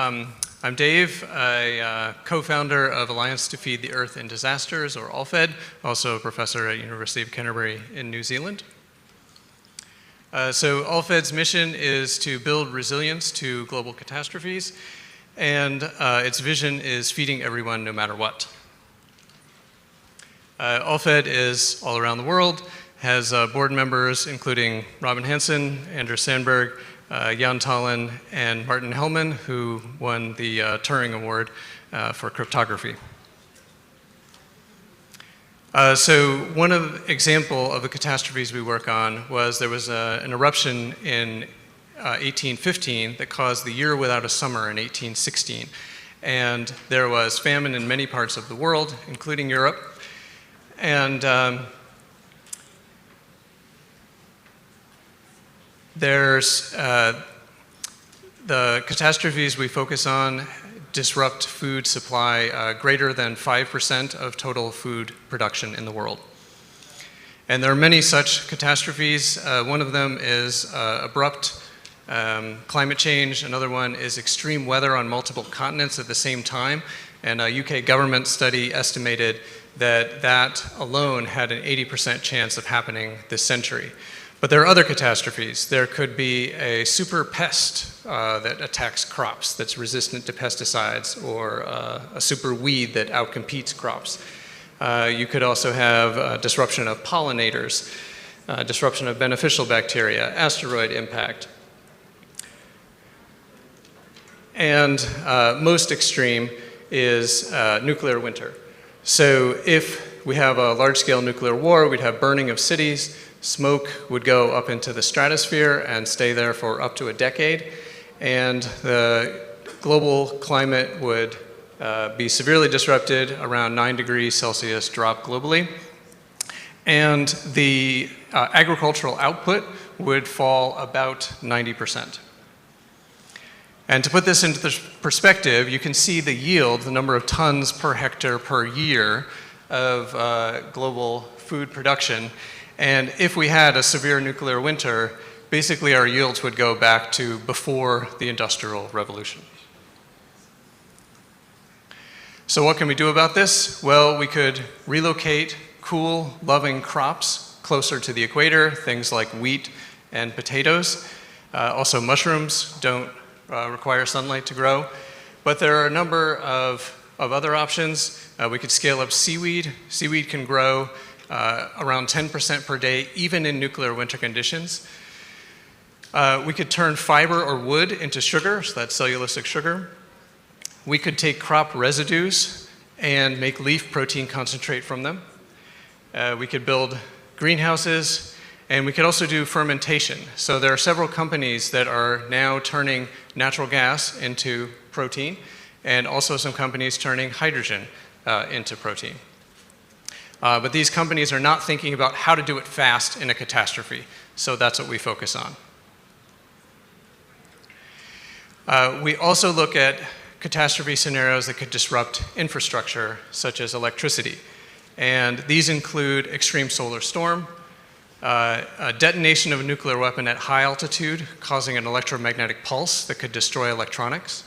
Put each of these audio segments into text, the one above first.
I'm Dave, a co-founder of Alliance to Feed the Earth in Disasters, or ALFED, also a professor at University of Canterbury in New Zealand. So ALFED's mission is to build resilience to global catastrophes, and its vision is feeding everyone no matter what. ALFED is all around the world, has board members including Robin Hansen, Anders Sandberg, Jan Tallinn, and Martin Hellman, who won the Turing Award for cryptography. So one example of the catastrophes we work on was there was an eruption in 1815 that caused the year without a summer in 1816. And there was famine in many parts of the world, including Europe. And there's the catastrophes we focus on disrupt food supply greater than 5% of total food production in the world. And there are many such catastrophes. One of them is abrupt climate change. Another one is extreme weather on multiple continents at the same time. And a UK government study estimated that that alone had an 80% chance of happening this century. But there are other catastrophes. There could be a super pest that attacks crops that's resistant to pesticides, or a super weed that outcompetes crops. You could also have disruption of pollinators, disruption of beneficial bacteria, asteroid impact. And most extreme is nuclear winter. So if we have a large-scale nuclear war, we'd have burning of cities. Smoke would go up into the stratosphere and stay there for up to a decade. And the global climate would be severely disrupted, around 9 degrees Celsius drop globally. And the agricultural output would fall about 90%. And to put this into perspective, you can see the yield, the number of tons per hectare per year of global food production. And if we had a severe nuclear winter, basically our yields would go back to before the Industrial Revolution. So what can we do about this? Well, we could relocate cool, loving crops closer to the equator, things like wheat and potatoes. Also mushrooms don't require sunlight to grow. But there are a number of other options. We could scale up seaweed. Seaweed can grow around 10% per day, even in nuclear winter conditions. We could turn fiber or wood into sugar, so that's cellulosic sugar. We could take crop residues and make leaf protein concentrate from them. We could build greenhouses, and we could also do fermentation. So there are several companies that are now turning natural gas into protein, and also some companies turning hydrogen into protein. But these companies are not thinking about how to do it fast in a catastrophe, so that's what we focus on. We also look at catastrophe scenarios that could disrupt infrastructure, such as electricity. And these include extreme solar storm, a detonation of a nuclear weapon at high altitude, causing an electromagnetic pulse that could destroy electronics,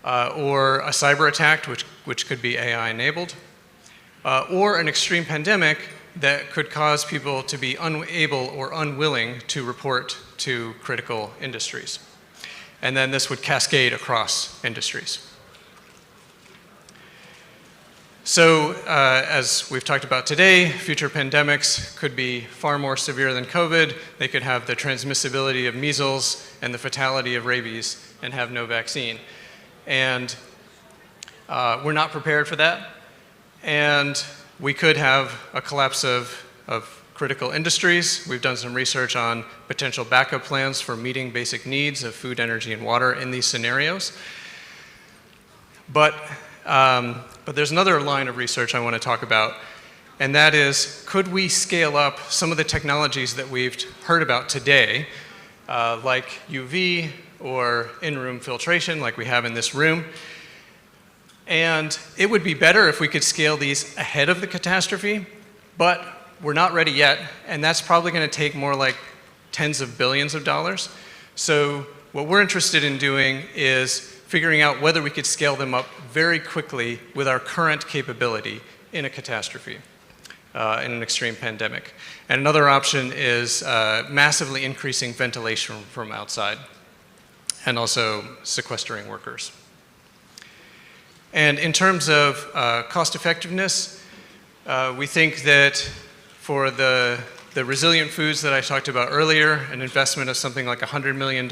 or a cyber attack, which could be AI-enabled, or an extreme pandemic that could cause people to be unable or unwilling to report to critical industries. And then this would cascade across industries. So as we've talked about today, future pandemics could be far more severe than COVID. They could have the transmissibility of measles and the fatality of rabies and have no vaccine. And we're not prepared for that. And we could have a collapse of critical industries. We've done some research on potential backup plans for meeting basic needs of food, energy, and water in these scenarios. But there's another line of research I want to talk about, and that is, could we scale up some of the technologies that we've heard about today, like UV or in-room filtration, like we have in this room? And it would be better if we could scale these ahead of the catastrophe, but we're not ready yet, and that's probably going to take more like tens of billions of dollars. So what we're interested in doing is figuring out whether we could scale them up very quickly with our current capability in a catastrophe, in an extreme pandemic. And another option is massively increasing ventilation from outside, and also sequestering workers. And in terms of cost effectiveness, we think that for the resilient foods that I talked about earlier, an investment of something like $100 million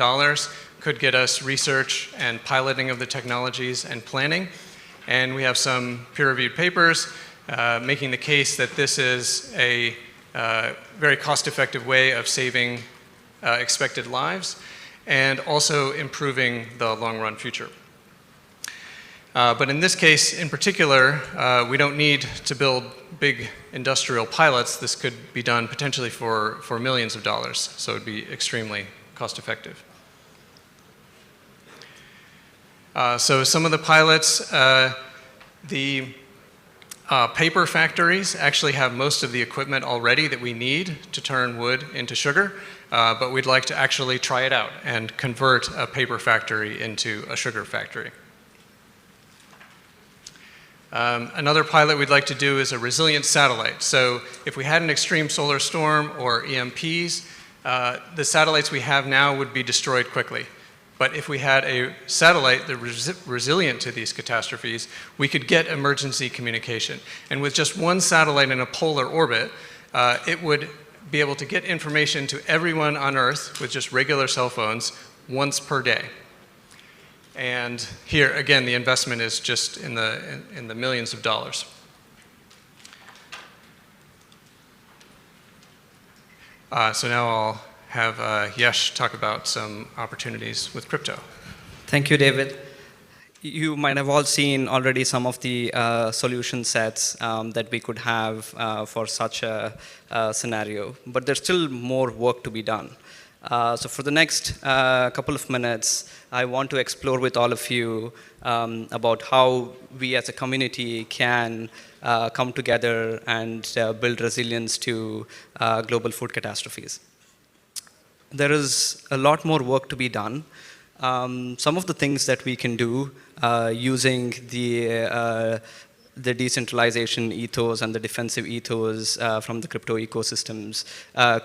could get us research and piloting of the technologies and planning. And we have some peer-reviewed papers making the case that this is a very cost-effective way of saving expected lives and also improving the long-run future. But in this case, in particular, we don't need to build big industrial pilots. This could be done potentially for millions of dollars, so it would be extremely cost-effective. So some of the pilots, the paper factories actually have most of the equipment already that we need to turn wood into sugar, but we'd like to actually try it out and convert a paper factory into a sugar factory. Another pilot we'd like to do is a resilient satellite. So if we had an extreme solar storm or EMPs, the satellites we have now would be destroyed quickly. But if we had a satellite that was resilient to these catastrophes, we could get emergency communication. And with just one satellite in a polar orbit, it would be able to get information to everyone on Earth with just regular cell phones once per day. And here, again, the investment is just in the millions of dollars. So now I'll have Yesh talk about some opportunities with crypto. Thank you, David. You might have all seen already some of the solution sets that we could have for such a scenario, but there's still more work to be done. So for the next couple of minutes, I want to explore with all of you about how we as a community can come together and build resilience to global food catastrophes. There is a lot more work to be done. Some of the things that we can do using the decentralization ethos and the defensive ethos from the crypto ecosystems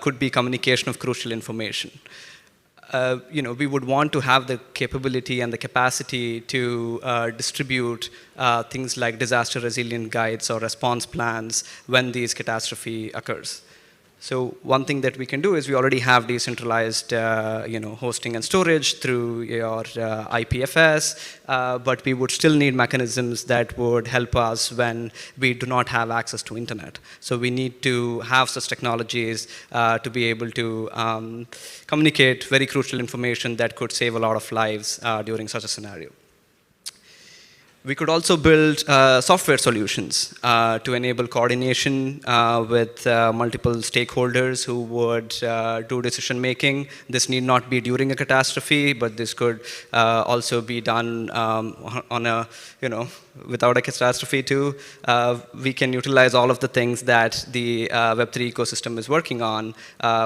could be communication of crucial information. We would want to have the capability and the capacity to distribute things like disaster resilient guides or response plans when these catastrophe occurs. So one thing that we can do is we already have decentralized, hosting and storage through your IPFS, but we would still need mechanisms that would help us when we do not have access to internet. So we need to have such technologies to be able to communicate very crucial information that could save a lot of lives during such a scenario. We could also build software solutions to enable coordination with multiple stakeholders who would do decision making. This need not be during a catastrophe, but this could also be done on a, without a catastrophe too. We can utilize all of the things that the Web3 ecosystem is working on.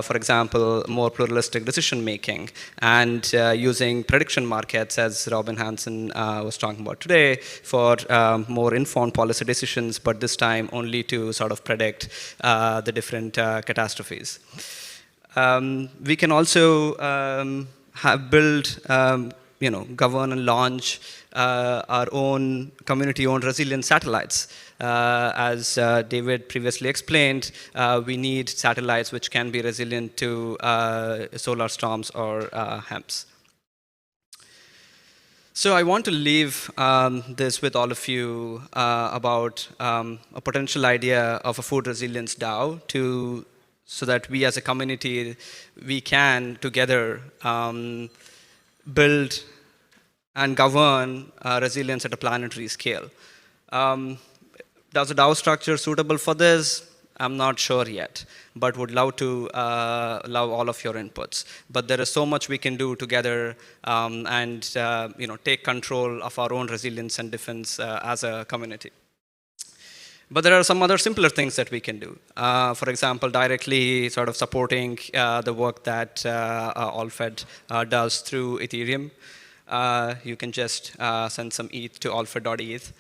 For example, more pluralistic decision making and using prediction markets, as Robin Hansen was talking about today, for more informed policy decisions, but this time only to sort of predict the different catastrophes. We can also build, govern and launch our own community-owned resilient satellites. As David previously explained, we need satellites which can be resilient to solar storms or HEMPs. So I want to leave this with all of you about a potential idea of a food resilience DAO so that we as a community, we can together build and govern resilience at a planetary scale. Does a DAO structure suitable for this? I'm not sure yet, but would love to love all of your inputs. But there is so much we can do together and take control of our own resilience and defense as a community. But there are some other simpler things that we can do. For example, directly sort of supporting the work that AllFed does through Ethereum. you can just send some ETH to alpha.eth.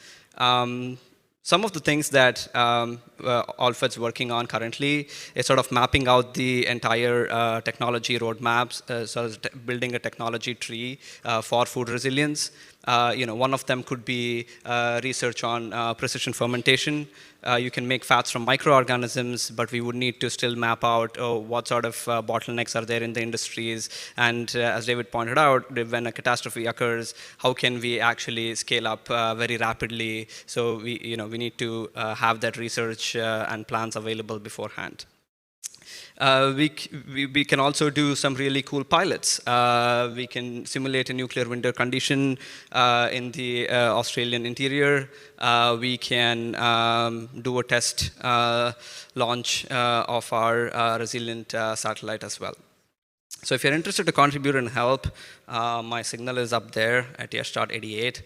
Some of the things that Alpha's working on currently is sort of mapping out the entire technology roadmaps, sort of building a technology tree for food resilience. One of them could be research on precision fermentation. You can make fats from microorganisms, but we would need to still map out what sort of bottlenecks are there in the industries. And as David pointed out, when a catastrophe occurs, how can we actually scale up very rapidly? So we need to have that research and plans available beforehand. We can also do some really cool pilots. We can simulate a nuclear winter condition in the Australian interior. We can do a test launch of our resilient satellite as well. So if you're interested to contribute and help, my signal is up there at yesh.88.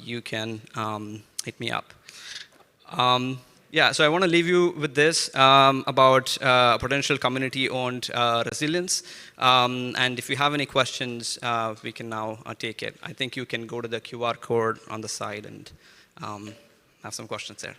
You can hit me up. Yeah, so I want to leave you with this about potential community-owned resilience. And if you have any questions, we can now take it. I think you can go to the QR code on the side and have some questions there.